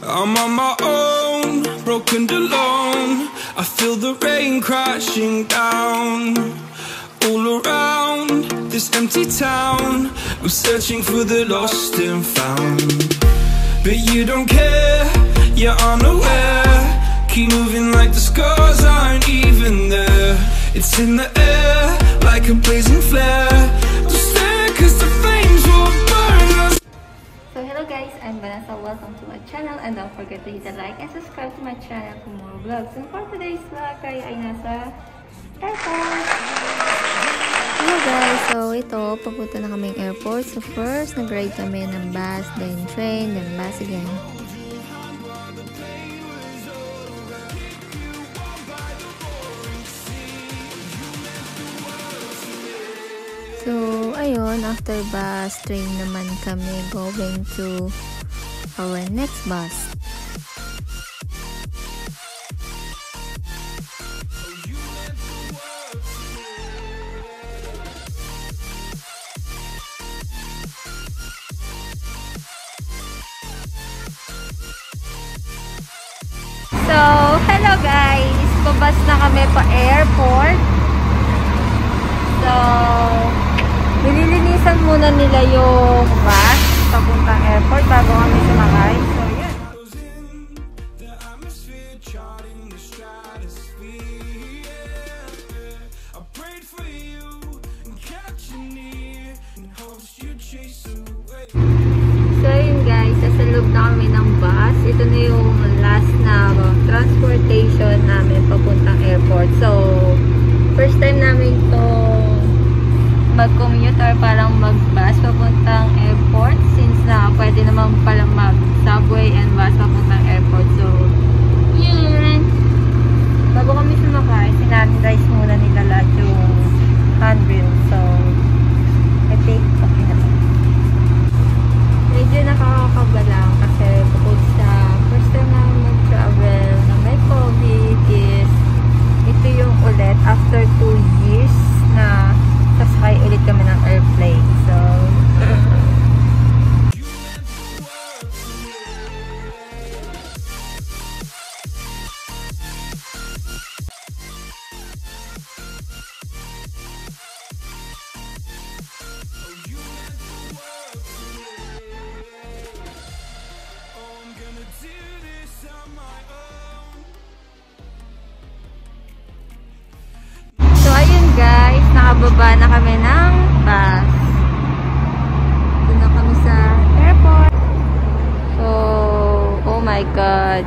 I'm on my own, broken and alone. I feel the rain crashing down all around this empty town. I'm searching for the lost and found, but you don't care, you're unaware. Keep moving like the scars aren't even there. It's in the air like a blazing flare. Don't stare cause the flames will burn us. So hello guys, I'm Vanessa. Welcome to my channel and don't forget to hit the like and subscribe to my channel for more vlogs. And for today's vlog, tayo ay nasa airport. Hello guys, so ito, papunta na kaming airport. So first, nag-ride kami ng bus, then train, then bus again. So, ayun, after bus, train naman kami going to our next bus. So, hello guys! Babas na kami pa airport. So, nililinisan muna nila yung bus papuntang airport bago kami sumakay. So, yun. So, yun guys. Sa loob na kami ng bus. Ito na yung last na transportation namin papuntang airport. So, first time namin to mag-commute or parang mag-bus papuntang airport since na pwede naman palang mag-subway and bus papuntang airport. So, yun. Bago kami sumakay, sinanitize muna nila lahat yung handrail. So, I think okay naman. Medyo nakakakaba lang kasi bukod sa first time namin mag-travel na may COVID is ito yung ulit after 2 years na sasakay ulit kami ng airplane. So, guys, nakababa na kami ng bus. Doon na kami sa airport. So, oh my God.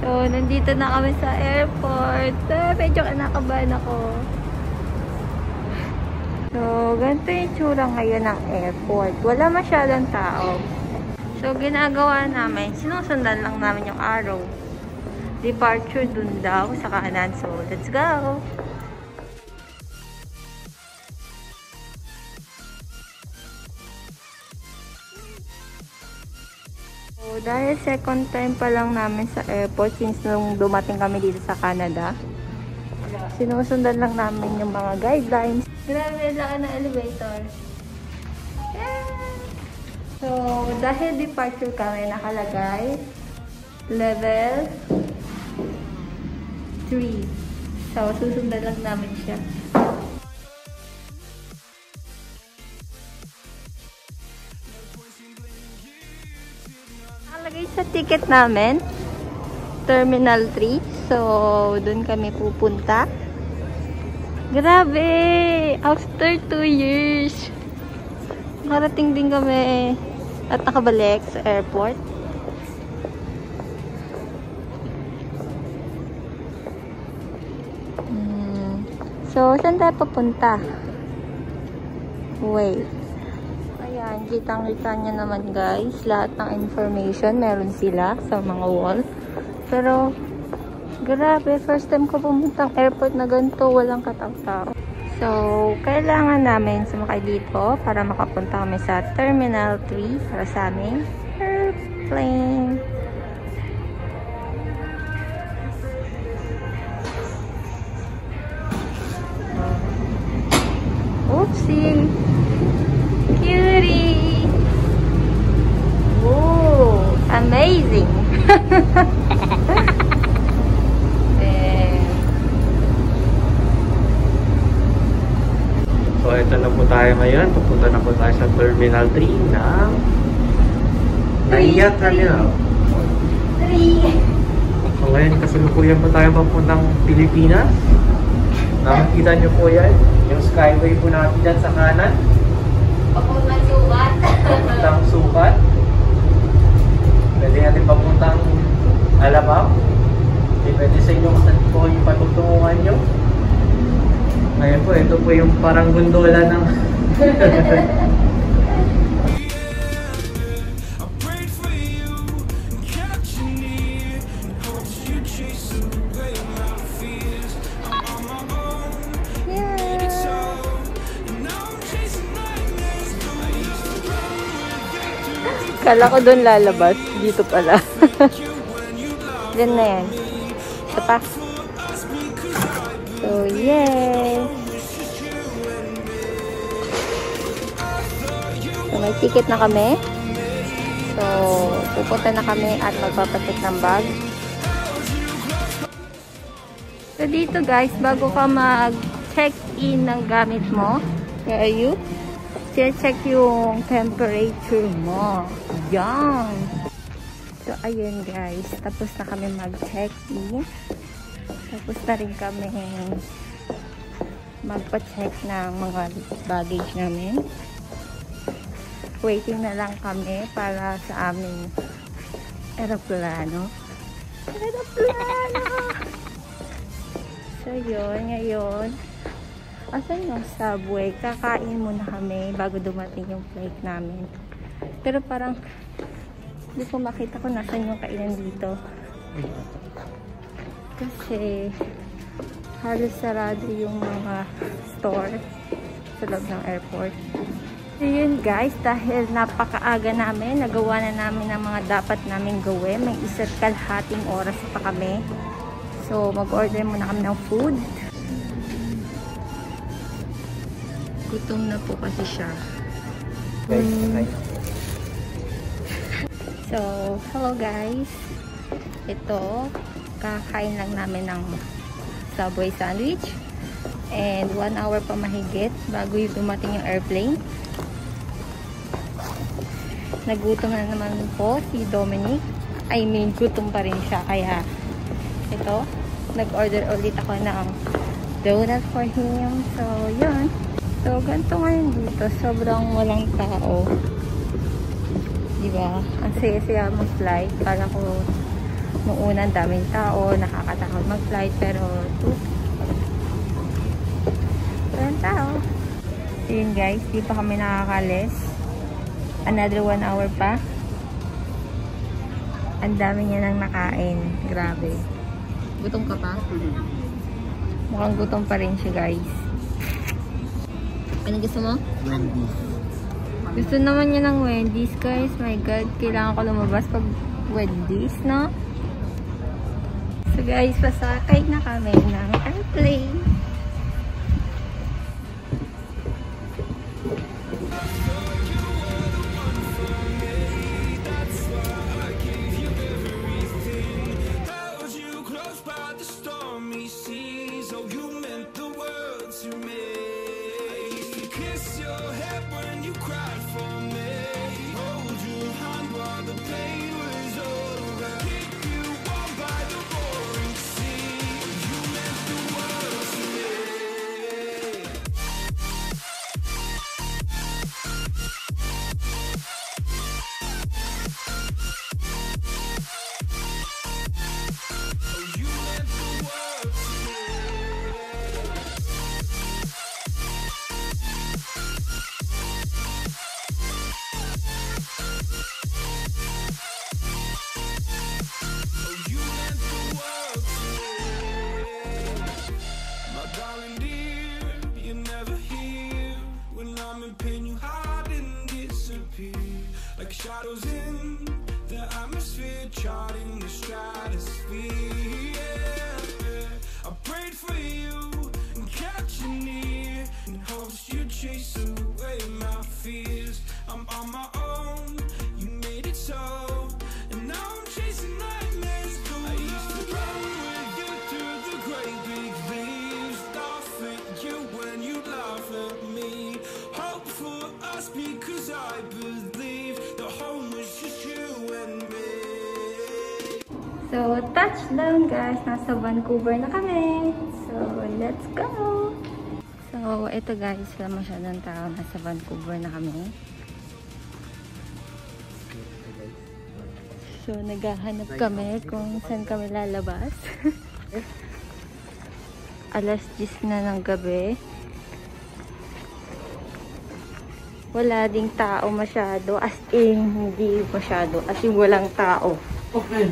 So, nandito na kami sa airport. Medyo kinakabahan ako. So, ganito yung tsura ngayon ng airport. Wala masyadong tao. So, ginagawa namin, sinusundan lang namin yung arrow. Departure dun daw sa kanan. So, let's go! So, dahil second time pa lang namin sa airport since nung dumating kami dito sa Canada, sinusundan lang namin yung mga guidelines. Grabe, laki ng elevator. Yeah! So, dahil departure kami, nakalagay level 3. So, susundan lang namin siya. Nakalagay sa ticket namin, Terminal 3. So, dun kami pupunta. Grabe! After 2 years, nakarating din kami at nakabalik sa airport. So, saan tayo papunta? Wait. Ayan, kitang-kita nyo naman guys. Lahat ng information, meron sila sa mga wall. Pero, grabe, first time ko pumuntang airport na ganito, walang katao-tao. So, kailangan namin sumakay dito para makapunta kami sa Terminal 3 para sa aming airplane. Oopsie! Cutie! Whoa! So, ito na po tayo ngayon. Pupunta na po tayo sa Terminal 3 ng Naiya Terminal. 3. So, ngayon kasalukuyan po tayo papuntang Pilipinas. Nakikita nyo po yan. Yung skyway po natin dyan sa kanan. Papuntang Sukat. Papuntang Sukat. Pwede natin papuntang Alabang. Depende sa inyo kung saan po yung patutunguhan nyo. Ngayon po, ito po yung parang gondola ng... Kala ko doon lalabas. Dito pala. Diyan na yan. Ito pa. So, yay! So, may ticket na kami. So, pupunta na kami at magpapacheck ng bag. So, dito guys, bago ka mag-check-in ng gamit mo, where are you? Check yung temperature mo. Yan. So, ayun guys. Tapos na kami mag-check-in. Tapos na rin kami magpa-check ng mga baggage namin. Waiting na lang kami para sa aming aeroplano. So, yun. Ngayon, asan yung subway? Kakain muna kami bago dumating yung flight namin. Pero parang hindi ko makita kung nasan yung kainan dito. Kasi halos sarado yung mga store sa loob ng airport. So yun guys, dahil napakaaga namin, nagawa na namin ang mga dapat namin gawin. May 1.5 oras pa kami. So mag-order muna kami ng food. Gutom na po kasi siya. So, hello guys. Ito, kakain lang namin ng Subway sandwich. And 1 hour pa mahigit bago yung dumating yung airplane. Nagutom na naman po si Dominic. I mean, gutom pa rin siya. Kaya, ito, nag-order ulit ako ng donut for him. So, yun. So, ganito ngayon dito. Sobrang walang tao. Diba? Ang saya-saya mag-flight. Para ko nung unang daming tao, nakakatakot mag-flight. Pero, walang tao. So, yun guys. Di pa kami nakakalis. Another 1 hour pa. Ang dami niya nang nakain. Grabe. Gutom ka pa? Mukhang gutom pa rin siya guys. Ano gusto mo? Wendy's. Gusto naman niya ng Wendy's, guys. My God, kailangan ko lumabas pag Wendy's, no? So, guys, pasakay na kami ng airplane. Like shadows in the atmosphere, charting the stratosphere. Yeah. I prayed for you and kept you near in hopes you'd chase away my fears. I'm on my own, you made it so, and now I'm chasing night. So, touchdown guys! Nasa Vancouver na kami! So, let's go! So, ito guys, wala masyadong tao. Nasa Vancouver na kami. So, naghahanap kami kung saan kami lalabas. Alas 10 na ng gabi. Wala ding tao masyado. As in, hindi masyado. As in, walang tao. Okay.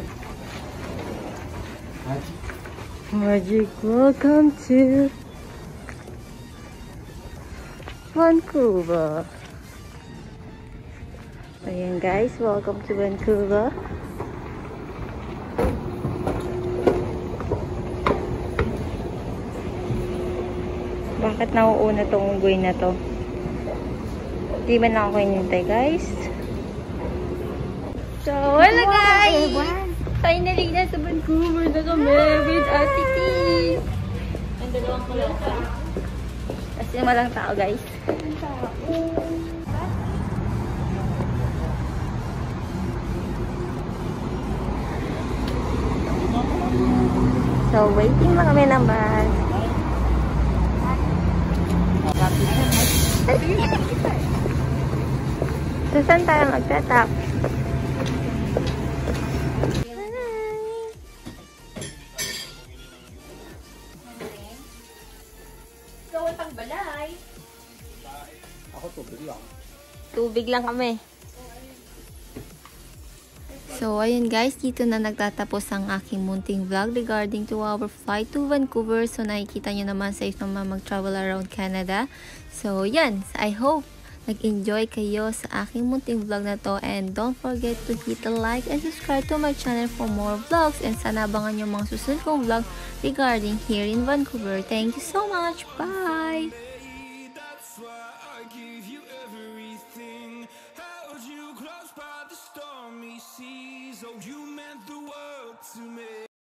Magic, welcome to Vancouver. Ayan guys, welcome to Vancouver. Bakit nauuna tong unggoy na to? Di ba na ako hinintay guys? So, hello guys! Finally na sa Vancouver na kami with Ate T. Ang dalawang kalata. Kasi walang tao guys. So, waiting na kami ng bus. So, saan tayo magtatap? Ako tubig lang. Tubig lang kami. So, ayun guys, dito na nagtatapos ang aking munting vlog regarding to our flight to Vancouver. So, nakikita nyo naman safe naman mag-travel around Canada. So, yan. I hope nag-enjoy kayo sa aking munting vlog na to. And don't forget to hit the like and subscribe to my channel for more vlogs. And sana abangan nyo mga susunod kong vlog regarding here in Vancouver. Thank you so much. Bye! That's why I gave you everything. Held you close by the stormy seas. Oh, you meant the world to me.